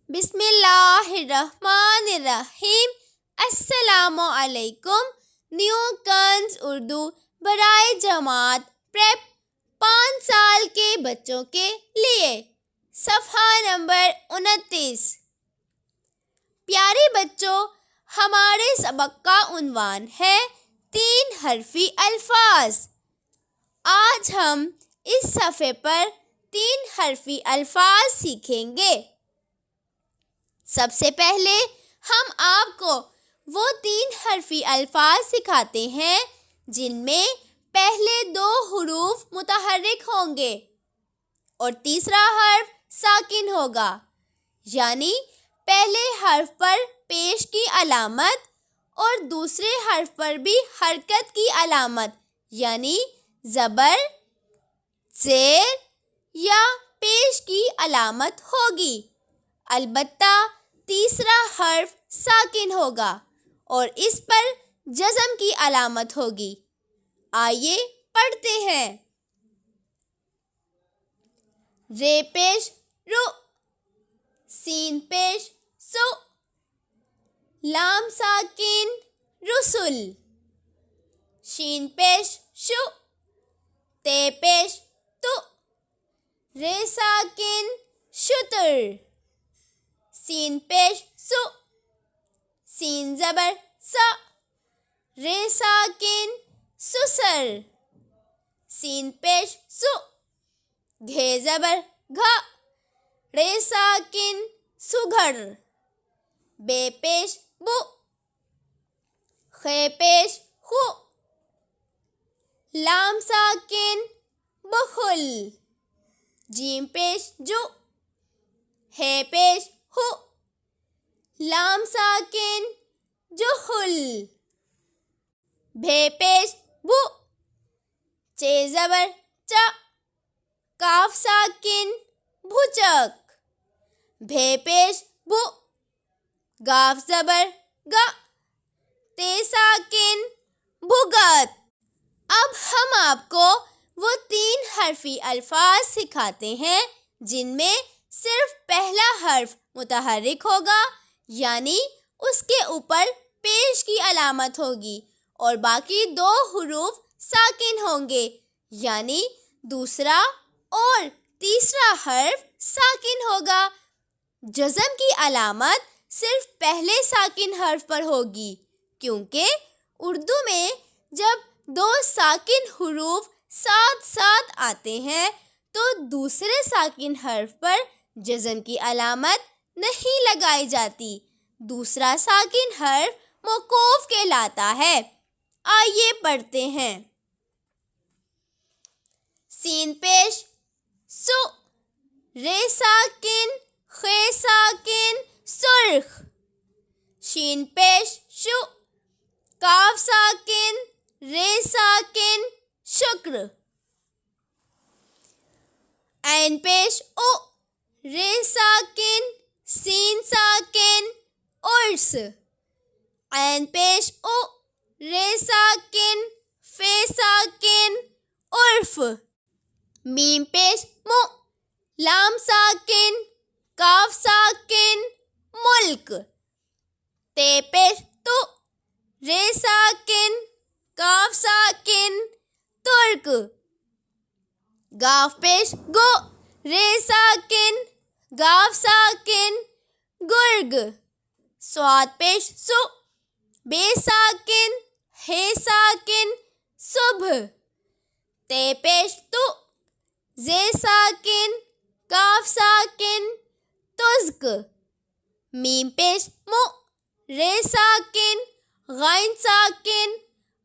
بسم اللہ الرحمن الرحیم۔ السلام علیکم۔ نیو کنز اردو برائے جماعت پریپ 5 سال کے بچوں کے لیے، صفحہ نمبر 29۔ پیارے بچوں، ہمارے سبق کا عنوان ہے 3 حرفی الفاظ۔ آج ہم اس صفحے پر 3 حرفی الفاظ سیکھیں گے۔ سب سے پہلے ہم آپ کو وہ 3 حرفی الفاظ سکھاتے ہیں جن میں پہلے 2 حروف متحرک ہوں گے اور تیسرا حرف ساکن ہوگا، یعنی پہلے حرف پر پیش کی علامت اور دوسرے حرف پر بھی حرکت کی علامت یعنی زبر، زیر یا پیش کی علامت ہوگی۔ البتہ تیسرا حرف ساکن ہوگا اور اس پر جزم کی علامت ہوگی۔ آئیے پڑھتے ہیں۔ رے پیش رو، سین پیش سو، لام ساکن رسل، شین پیش شو، تے پیش تو، رے ساکن شتر، سین پیش سو، سین زبر سا، رے ساکن سسر، سین پیش سو، گھے زبر گھا، رے ساکن سگھر، بے پیش بو، خے پیش خو، لام ساکن بخل، جیم پیش جو، ہے پیش ہو، لام ساکن جہل، بھے پیش بو، چے زبر چا، کاف ساکن بھچک، بھے پیش بو، گاف زبر گا، تے ساکن بھگت۔ اب ہم آپ کو وہ 3 حرفی الفاظ سکھاتے ہیں جن میں صرف پہلا حرف متحرک ہوگا یعنی اس کے اوپر پیش کی علامت ہوگی اور باقی 2 حروف ساکن ہوں گے یعنی دوسرا اور تیسرا حرف ساکن ہوگا۔ جزم کی علامت صرف پہلے ساکن حرف پر ہوگی کیونکہ اردو میں جب 2 ساکن حروف ساتھ ساتھ آتے ہیں تو دوسرے ساکن حرف پر جزم کی علامت نہیں لگائی جاتی، دوسرا ساکن حرف موقوف کہلاتا ہے۔ آئیے پڑھتے ہیں۔ سین پیش سو، رے ساکن خے ساکن سرخ، شین پیش شو، کاف ساکن رے ساکن شکر، عین پیش او، رے ساکن سین ساکن عرس، عین پیش او، رے ساکن فے ساکن عرف، میم پیش مو، لام ساکن کاف ساکن ملک، تے پیش تو، رے ساکن کاف ساکن ترک، گاف پیش گو، رے ساکن گاف ساکن گرگ، صاد پیش سو، بے ساکن ہے ساکن صبح، تے پیش تو، زے ساکن کاف ساکن تزک، میم پیش مو، رے ساکن غین ساکن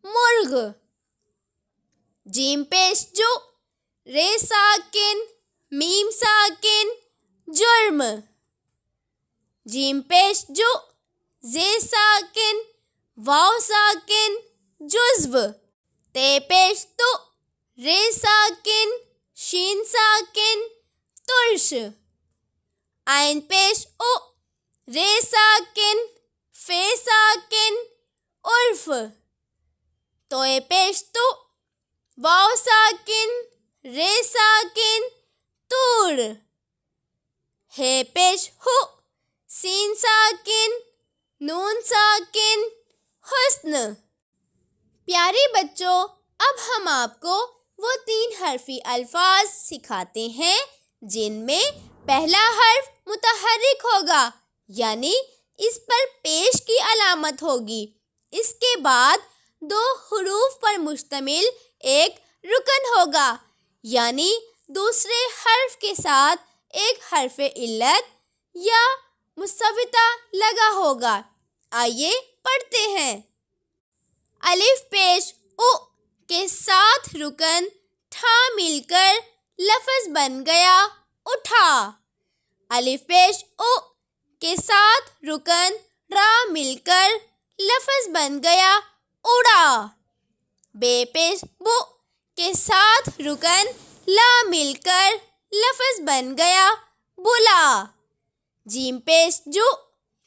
مرغ، جیم پیش جو، رے ساکن میم ساکن جرم، جیم پیش جو، زے ساکن واو ساکن جزو، تے پیش تو، رے ساکن شین ساکن ترش، عین پیش او، رے ساکن فے ساکن عرف، توئے پیش تو، واو ساکن رے ساکن طور، ہے پیش ہو، سین ساکن نون ساکن حسن۔ پیارے بچوں، اب ہم آپ کو وہ 3 حرفی الفاظ سکھاتے ہیں جن میں پہلا حرف متحرک ہوگا، یعنی اس پر پیش کی علامت ہوگی۔ اس کے بعد 2 حروف پر مشتمل ایک رکن ہوگا، یعنی دوسرے حرف کے ساتھ ایک حرف علت یا مسوتہ لگا ہوگا۔ آئیے پڑھتے ہیں۔ الف پیش او کے ساتھ رکن ٹھا مل کر لفظ بن گیا اٹھا۔ الف پیش او کے ساتھ رکن را مل کر لفظ بن گیا اڑا۔ بے پیش بو کے ساتھ رکن لا مل کر لفظ بن گیا بلا۔ جیم پیش جو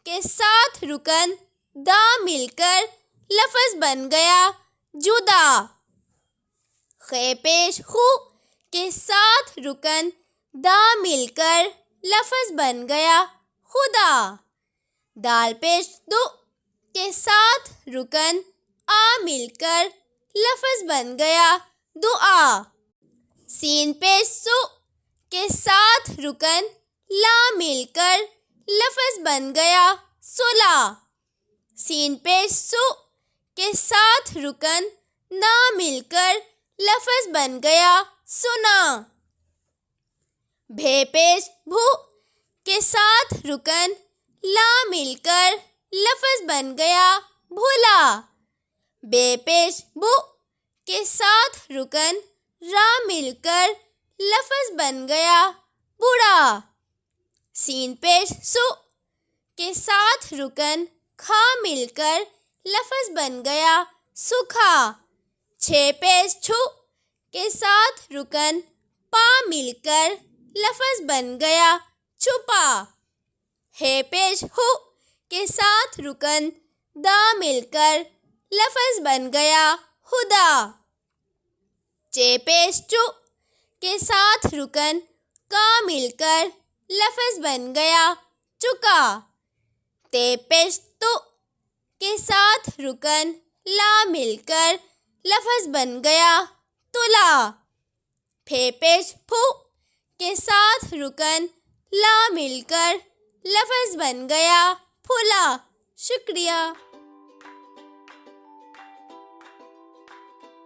کے ساتھ رکن دا مل کر لفظ بن گیا جدا۔ خے پیش خو کے ساتھ رکن دا مل کر لفظ بن گیا خدا۔ دال پیش دو کے ساتھ رکن آ مل کر لفظ بن گیا دعا۔ سین پیش سو کے ساتھ رکن لا مل کر لفظ بن گیا صلح۔ سین پیش سو کے ساتھ رکن نا مل کر لفظ بن گیا سنا۔ بھے پیش بھو کے ساتھ رکن لا مل کر لفظ بن گیا بھولا۔ بے پیش بو کے ساتھ رکن را مل کر لفظ بن گیا بوڑھا۔ سین پیش سو کے ساتھ رکن کھا مل کر لفظ بن گیا سکھا۔ چھ پیش چھو کے ساتھ رکن پا مل کر لفظ بن گیا چھپا۔ ہے پیش ہو کے ساتھ رکن دا مل کر لفظ بن گیا خدا۔ چے پیش چو کے ساتھ رکن کا مل کر لفظ بن گیا چکا۔ تے پیش تو کے ساتھ رکن لا مل کر لفظ بن گیا تلا۔ پھے پیش پھو کے ساتھ رکن لا مل کر لفظ بن گیا پھلا۔ شکریہ۔